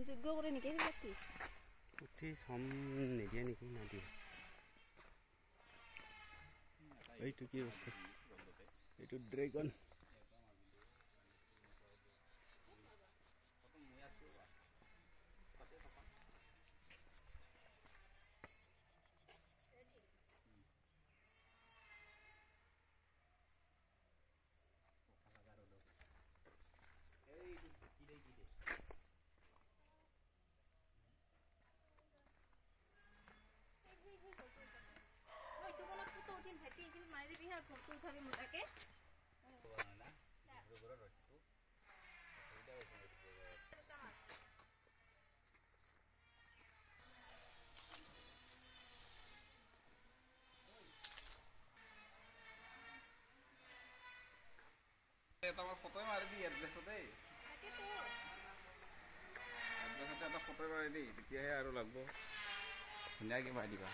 যোগ্য কৰে নেকি সেইবিলাক কি উঠি চম নিদিয়ে নেকি নাদিয়ে এইটো কি বস্তু এইটো ড্ৰেগন এটা ফটোই মাৰি দি এড্ৰেছতে এটা ফটো মাৰি দি তেতিয়াহে আৰু লাগব ধুনীয়াকৈ মাৰি দিবা